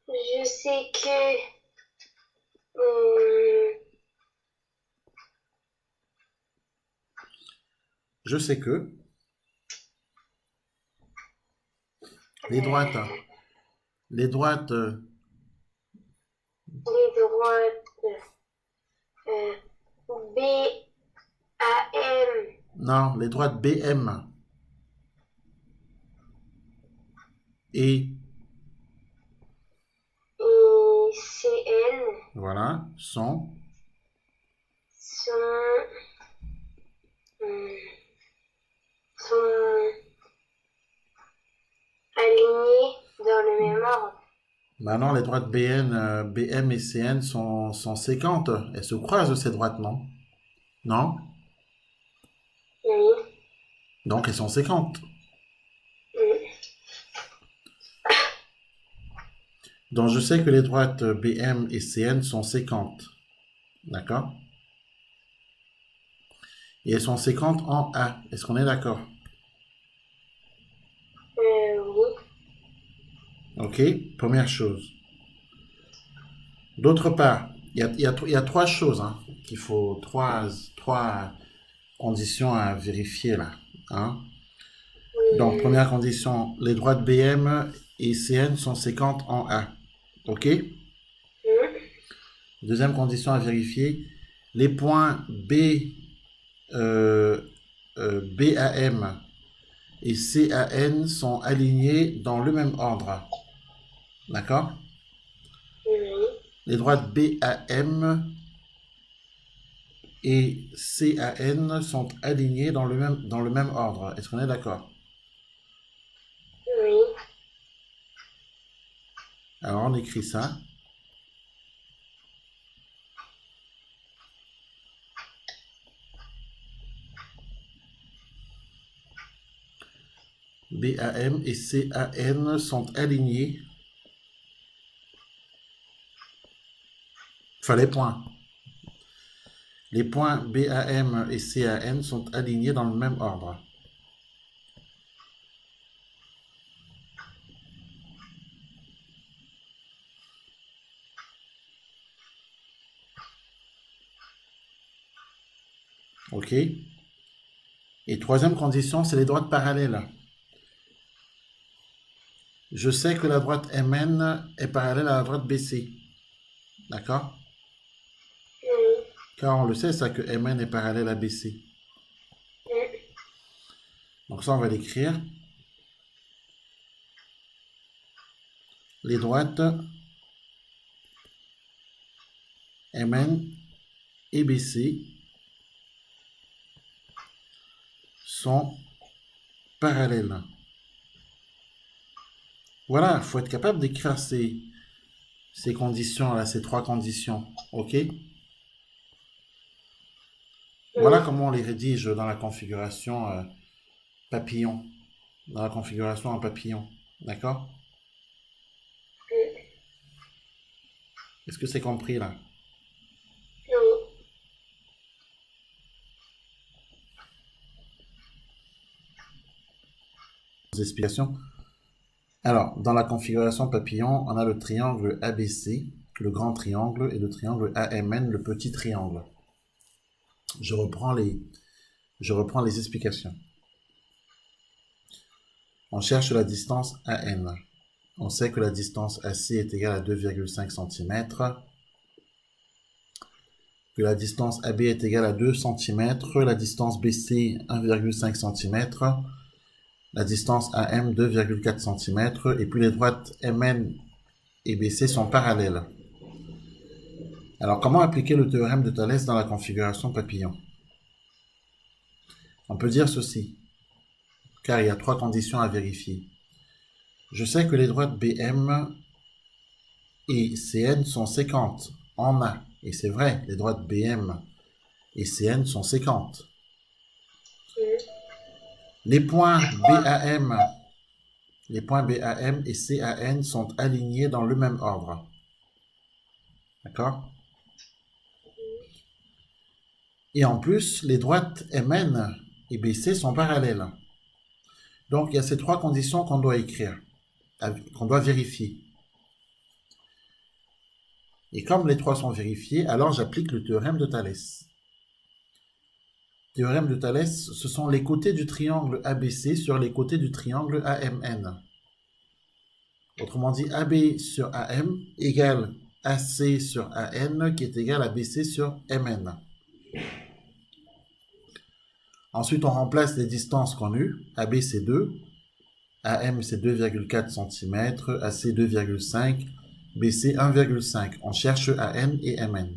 Je sais que euh, Je sais que les droites, les droites, les droites euh, BAM non, les droites BM et et CN voilà sont sont, euh, sont alignés dans le même ordre. maintenant les droites BM et CN sont séquentes. Elles se croisent ces droites, non? Non? Oui. Donc elles sont séquentes. Mm. Donc je sais que les droites BM et CN sont séquentes. D'accord? Et elles sont séquentes en A. Est-ce qu'on est d'accord? Oui. Ok? Première chose. D'autre part, il y a trois choses hein, qu'il faut, trois conditions à vérifier là. Hein. Donc, première Mm. condition, les droites BM et CN sont séquentes en A. Ok? Mm. Deuxième condition à vérifier, les points euh, BAM et CAN sont alignés dans le même ordre. D'accord? Oui. Les droites BAM et CAN sont alignés dans le même ordre. Est-ce qu'on est d'accord? Oui. Alors on écrit ça. BAM et CAN sont alignés. Enfin les points. Les points BAM et CAN sont alignés dans le même ordre. OK? Et troisième condition, c'est les droites parallèles. Je sais que la droite MN est parallèle à la droite BC. D'accord? Oui. Car on le sait, ça, que MN est parallèle à BC. Mm. Donc ça, on va l'écrire. Les droites MN et BC sont parallèles. Voilà, il faut être capable d'écrire ces conditions-là, ces trois conditions. OK? Voilà Oui. comment on les rédige dans la configuration papillon. Dans la configuration en papillon. D'accord? Mm. Est-ce que c'est compris là? Oui. Explications. Alors, dans la configuration papillon, on a le triangle ABC, le grand triangle, et le triangle AMN, le petit triangle. Je reprends je reprends les explications. On cherche la distance AN. On sait que la distance AC est égale à 2,5 cm, que la distance AB est égale à 2 cm, la distance BC 1,5 cm, la distance AM 2,4 cm, et puis les droites MN et BC sont parallèles. Alors, comment appliquer le théorème de Thalès dans la configuration papillon? On peut dire ceci, car il y a trois conditions à vérifier. Je sais que les droites BM et CN sont séquentes en A. Et c'est vrai, les droites BM et CN sont séquentes. Mm. Les points BAM, les points BAM et CAN sont alignés dans le même ordre. D'accord? Et en plus, les droites MN et BC sont parallèles. Donc, il y a ces trois conditions qu'on doit écrire, qu'on doit vérifier. Et comme les trois sont vérifiés, alors j'applique le théorème de Thalès. Théorème de Thalès, ce sont les côtés du triangle ABC sur les côtés du triangle AMN. Autrement dit, AB sur AM égale AC sur AN qui est égal à BC sur MN. Ensuite, on remplace les distances qu'on a eues. AB c'est 2, AM c'est 2,4 cm, AC 2,5, BC 1,5. On cherche AN et MN.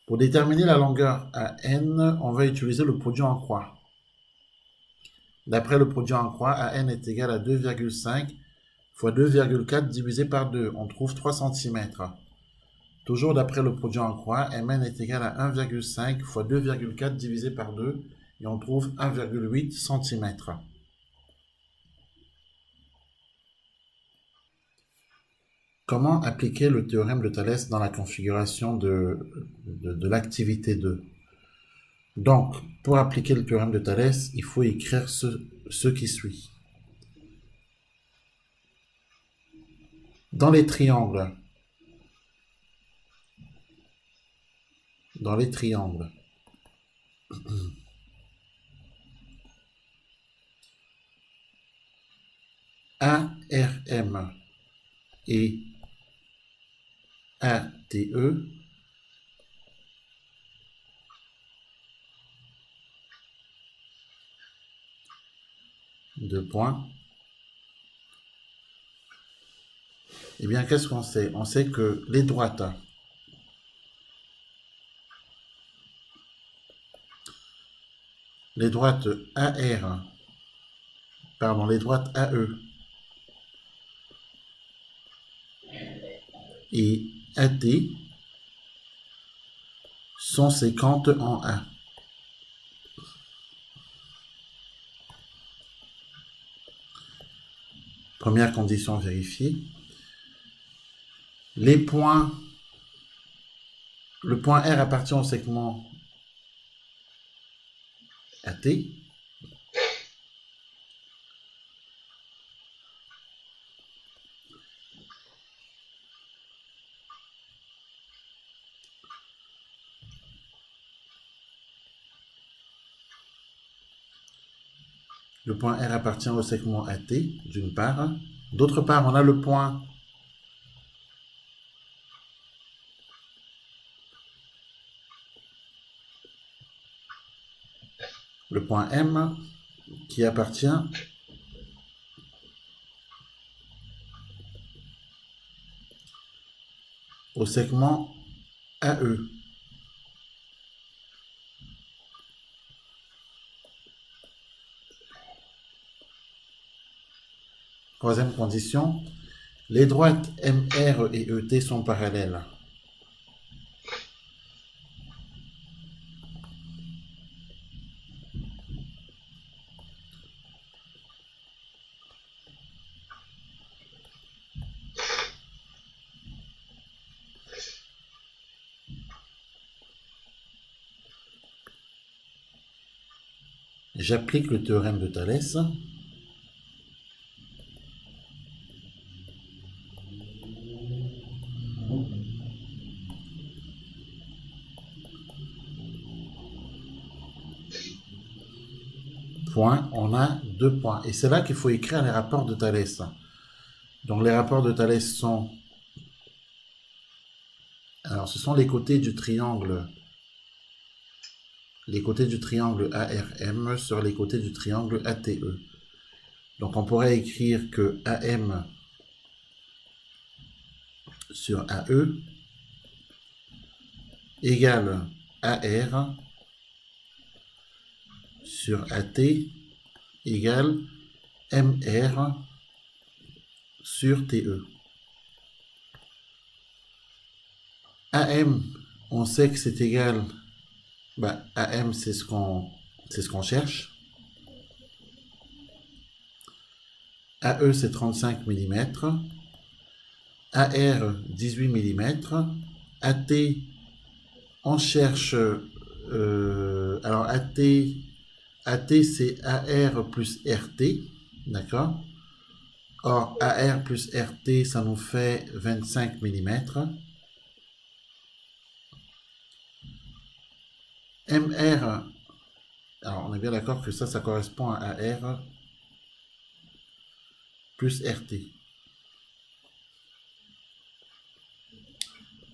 Pour déterminer la longueur AN, on va utiliser le produit en croix. D'après le produit en croix, AN est égal à 2,5 fois 2,4 divisé par 2. On trouve 3 cm. Toujours d'après le produit en croix, Mn est égal à 1,5 fois 2,4 divisé par 2 et on trouve 1,8 cm. Comment appliquer le théorème de Thalès dans la configuration de l'activité 2? Donc, pour appliquer le théorème de Thalès, il faut écrire ce qui suit. Dans les triangles, ARM et ATE, deux points. Eh bien, qu'est-ce qu'on sait? On sait que les droites AR, pardon, les droites AE et AT sont séquentes en A. Première condition vérifiée. Le point R appartient au segment AT. Le point R appartient au segment AT, d'une part. D'autre part, on a le point M qui appartient au segment AE. Troisième condition, les droites MR et ET sont parallèles. J'applique le théorème de Thalès. Point, on a deux points. Et c'est là qu'il faut écrire les rapports de Thalès. Donc les rapports de Thalès sont... Alors ce sont les côtés du triangle ARM sur les côtés du triangle ATE. Donc on pourrait écrire que AM sur AE égale AR sur AT égale MR sur TE. AM, on sait que c'est égal, AM c'est ce qu'on cherche. AE c'est 35 mm, AR 18 mm, AT on cherche, alors AT c'est AR plus RT, d'accord? Or AR plus RT ça nous fait 25 mm. MR, alors on est bien d'accord que ça correspond à AR plus RT.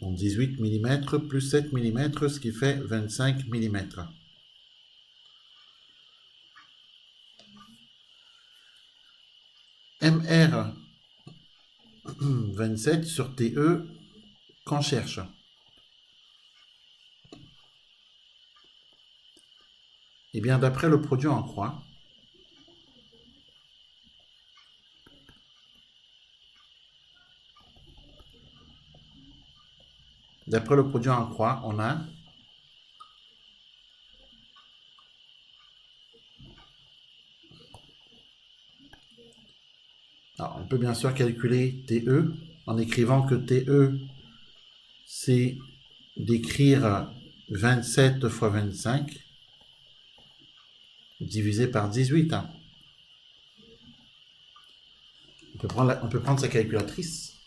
Donc 18 mm plus 7 mm, ce qui fait 25 mm. MR 27 sur TE qu'on cherche. Eh bien, d'après le produit en croix, on a alors, on peut bien sûr calculer TE en écrivant que TE, c'est d'écrire 27 fois 25 divisé par 18. On peut prendre sa calculatrice.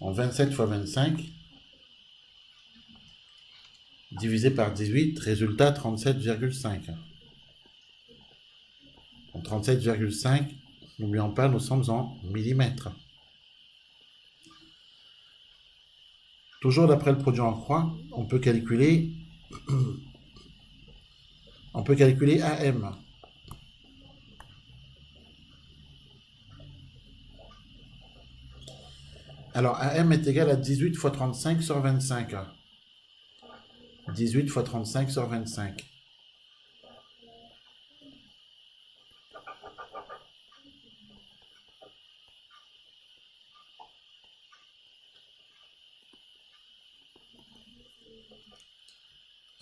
En 27 fois 25 divisé par 18, résultat 37,5. En 37,5, n'oublions pas, nous sommes en millimètres. Toujours d'après le produit en croix, on peut calculer AM. Alors AM est égal à 18 fois 35 sur 25. 18 fois 35 sur 25.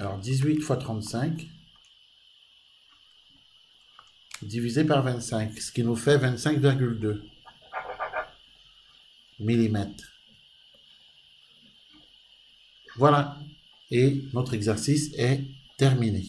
Alors 18 fois 35 divisé par 25, ce qui nous fait 25,2 millimètres. Voilà, et notre exercice est terminé.